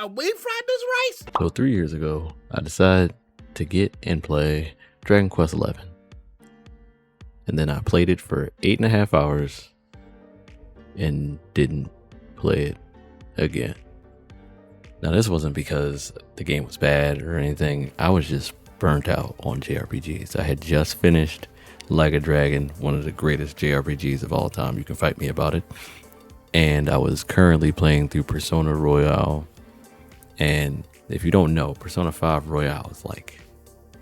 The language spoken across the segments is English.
We fried this rice? So 3 years ago, I decided to get and play Dragon Quest XI. And then I played it for 8.5 hours and didn't play it again. Now this wasn't because the game was bad or anything. I was just burnt out on JRPGs. I had just finished Like a Dragon, one of the greatest JRPGs of all time. You can fight me about it. And I was currently playing through Persona Royale. And if you don't know, Persona 5 Royale is like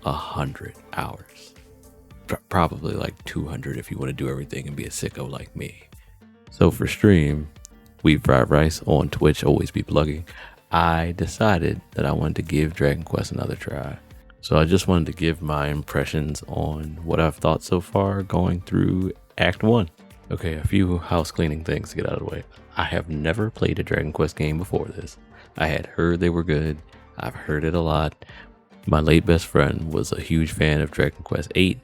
100 hours. Probably like 200 if you want to do everything and be a sicko like me. So for stream, We Fried Rice on Twitch, always be plugging, I decided that I wanted to give Dragon Quest another try. So I just wanted to give my impressions on what I've thought so far going through Act 1. Okay, a few house cleaning things to get out of the way. I have never played a Dragon Quest game before this. I had heard they were good. I've heard it a lot. My late best friend was a huge fan of Dragon Quest VIII.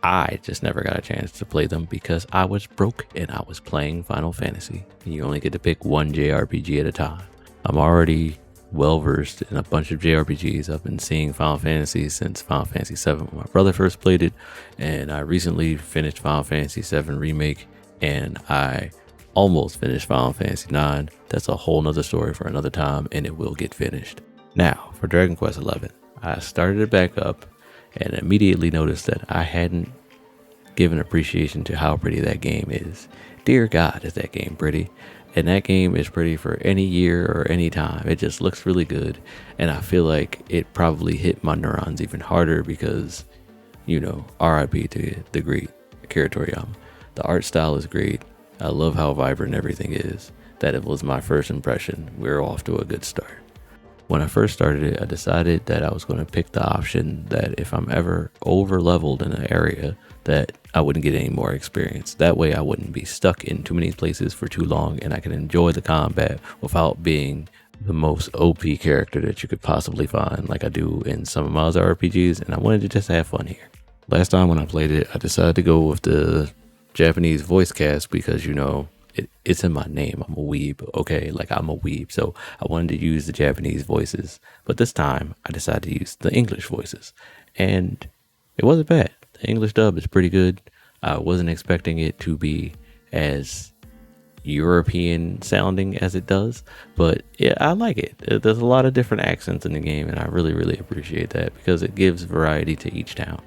I just never got a chance to play them because I was broke and I was playing Final Fantasy. You only get to pick one JRPG at a time. I'm already well versed in a bunch of JRPGs. I've been seeing Final Fantasy since Final Fantasy VII when my brother first played it, and I recently finished Final Fantasy VII Remake, and I almost finished Final Fantasy IX. That's a whole nother story for another time, and it will get finished. Now, for Dragon Quest XI, I started it back up and immediately noticed that I hadn't given appreciation to how pretty that game is. Dear God, is that game pretty. And that game is pretty for any year or any time. It just looks really good. And I feel like it probably hit my neurons even harder because, you know, RIP to the great Akira Toriyama. The art style is great. I love how vibrant everything is. That was my first impression. We're off to a good start. When I first started it, I decided that I was going to pick the option that if I'm ever over leveled in an area, that I wouldn't get any more experience. That way I wouldn't be stuck in too many places for too long and I can enjoy the combat without being the most OP character that you could possibly find like I do in some of my other RPGs, and I wanted to just have fun here. Last time when I played it, I decided to go with the Japanese voice cast because, you know, it's in my name. I'm a weeb, okay? Like, I'm a weeb. So I wanted to use the Japanese voices. But this time, I decided to use the English voices. And it wasn't bad. The English dub is pretty good. I wasn't expecting it to be as European sounding as it does. But yeah, I like it. There's a lot of different accents in the game. And I really, really appreciate that because it gives variety to each town.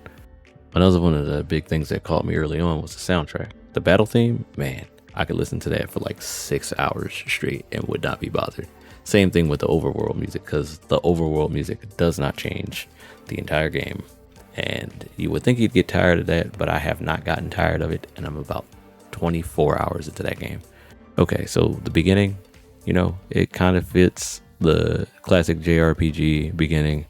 Another one of the big things that caught me early on was the soundtrack. The battle theme, man. I could listen to that for like 6 hours straight and would not be bothered. Same thing with the overworld music, because the overworld music does not change the entire game. And you would think you'd get tired of that, but I have not gotten tired of it, and I'm about 24 hours into that game. Okay, so the beginning, you know, it kind of fits the classic JRPG beginning.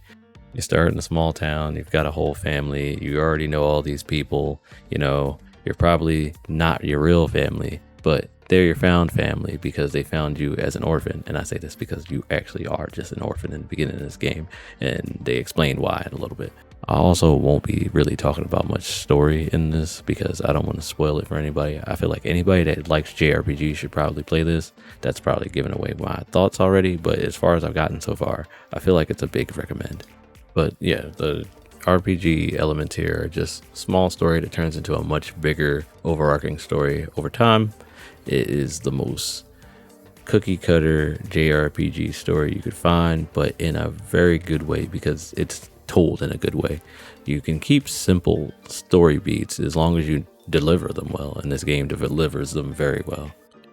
You start in a small town, you've got a whole family, you already know all these people, you know, you're probably not your real family, but they're your found family because they found you as an orphan. And I say this because you actually are just an orphan in the beginning of this game, and they explain why in a little bit. I also won't be really talking about much story in this because I don't want to spoil it for anybody. I feel like anybody that likes JRPG should probably play this. That's probably giving away my thoughts already, but as far as I've gotten so far, I feel like it's a big recommend. But yeah, the RPG elements here are just small story that turns into a much bigger overarching story over time. It is the most cookie cutter JRPG story you could find, but in a very good way because it's told in a good way. You can keep simple story beats as long as you deliver them well, and this game delivers them very well.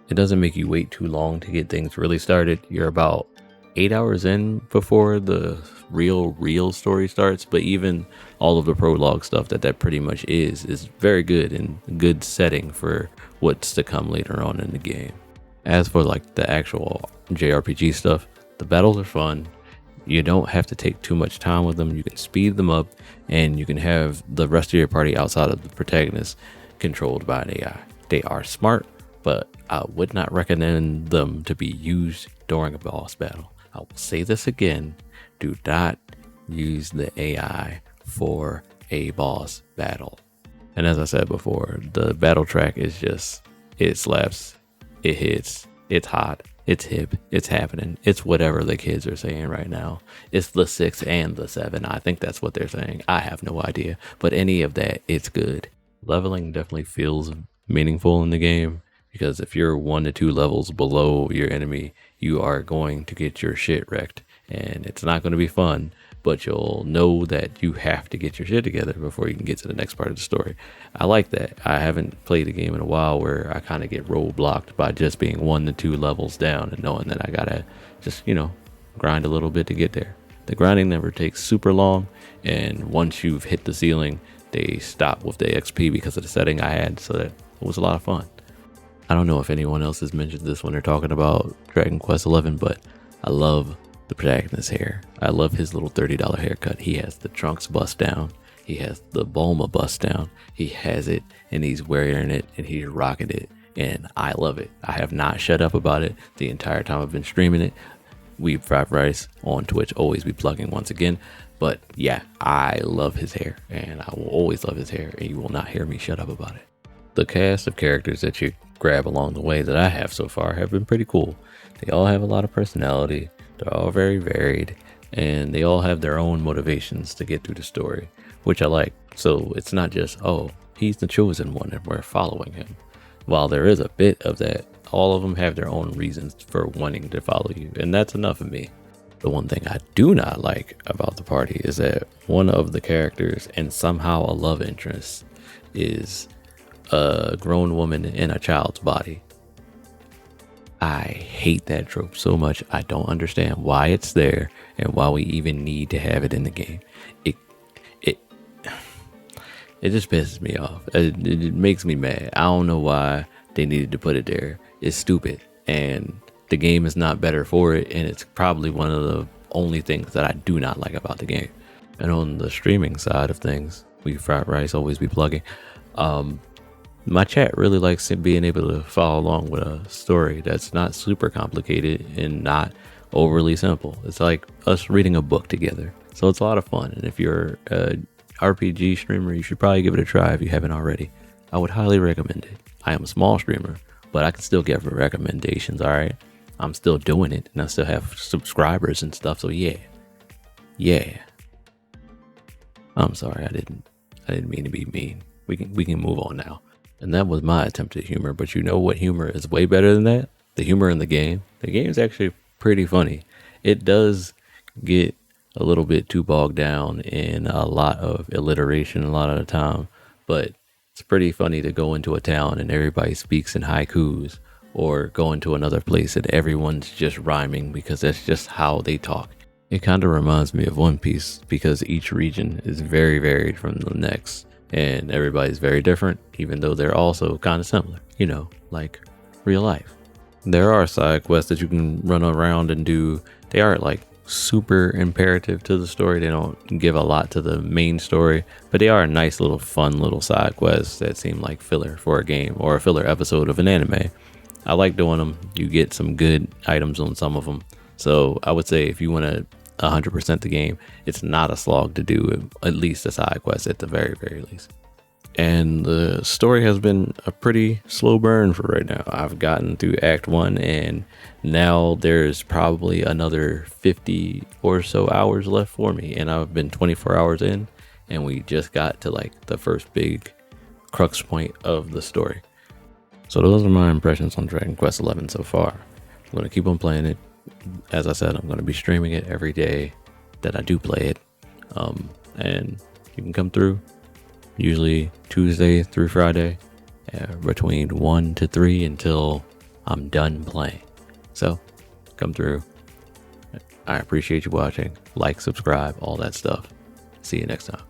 It doesn't make you wait too long to get things really started. You're about 8 hours in before the real story starts, but even all of the prologue stuff that pretty much is very good and good setting for what's to come later on in the game. As for like the actual JRPG stuff, the battles are fun. You don't have to take too much time with them. You can speed them up, and you can have the rest of your party outside of the protagonist controlled by an AI. They are smart, but I would not recommend them to be used during a boss battle. I will say this again, do not use the AI for a boss battle. And as I said before, the battle track is just, it slaps, it hits, it's hot, It's hip. It's happening. It's whatever the kids are saying right now. It's the 6 and the 7. I think that's what they're saying. I have no idea. But any of that, it's good. Leveling definitely feels meaningful in the game because if you're 1 to 2 levels below your enemy, you are going to get your shit wrecked. And it's not going to be fun, but you'll know that you have to get your shit together before you can get to the next part of the story. I like that. I haven't played a game in a while where I kind of get roadblocked by just being 1 to 2 levels down and knowing that I gotta just, grind a little bit to get there. The grinding never takes super long, and once you've hit the ceiling, they stop with the XP because of the setting I had, so that it was a lot of fun. I don't know if anyone else has mentioned this when they're talking about Dragon Quest XI, but I love the protagonist's hair. I love his little $30 haircut. He has the Trunks bust down. He has the Bulma bust down. He has it and he's wearing it and he's rocking it. And I love it. I have not shut up about it the entire time I've been streaming it. Weeb Fried Rice on Twitch, always be plugging once again. But yeah, I love his hair and I will always love his hair and you will not hear me shut up about it. The cast of characters that you grab along the way that I have so far have been pretty cool. They all have a lot of personality. They're all very varied, and they all have their own motivations to get through the story, which I like. So it's not just, oh, he's the chosen one and we're following him. While there is a bit of that, all of them have their own reasons for wanting to follow you, and that's enough of me. The one thing I do not like about the party is that one of the characters and somehow a love interest is a grown woman in a child's body. I hate that trope so much. I don't understand why it's there and why we even need to have it in the game. It just pisses me off. It makes me mad. I don't know why they needed to put it there. It's stupid, and the game is not better for it, and it's probably one of the only things that I do not like about the game. And on the streaming side of things, we Fried Rice always be plugging. My chat really likes being able to follow along with a story that's not super complicated and not overly simple. It's like us reading a book together. So it's a lot of fun. And if you're an RPG streamer, you should probably give it a try if you haven't already. I would highly recommend it. I am a small streamer, but I can still give recommendations, all right? I'm still doing it and I still have subscribers and stuff. So yeah. I'm sorry. I didn't mean to be mean. We can move on now. And that was my attempt at humor, but you know what humor is way better than that? The humor in the game. The game is actually pretty funny. It does get a little bit too bogged down in a lot of alliteration a lot of the time, but it's pretty funny to go into a town and everybody speaks in haikus, or go into another place and everyone's just rhyming because that's just how they talk. It kind of reminds me of One Piece because each region is very varied from the next. And everybody's very different, even though they're also kind of similar, like real life. There are side quests that you can run around and do. They aren't like super imperative to the story. They don't give a lot to the main story, but they are a nice little fun little side quests that seem like filler for a game or a filler episode of an anime. I like doing them. You get some good items on some of them. So I would say if you want to 100% the game, it's not a slog to do at least a side quest at the very, very least. And the story has been a pretty slow burn for right now. I've gotten through Act 1 and now there's probably another 50 or so hours left for me. And I've been 24 hours in and we just got to like the first big crux point of the story. So those are my impressions on Dragon Quest XI so far. I'm going to keep on playing it. As I said, I'm going to be streaming it every day that I do play it. And you can come through usually Tuesday through Friday between 1 to 3 until I'm done playing. So come through. I appreciate you watching. Like, subscribe, all that stuff. See you next time.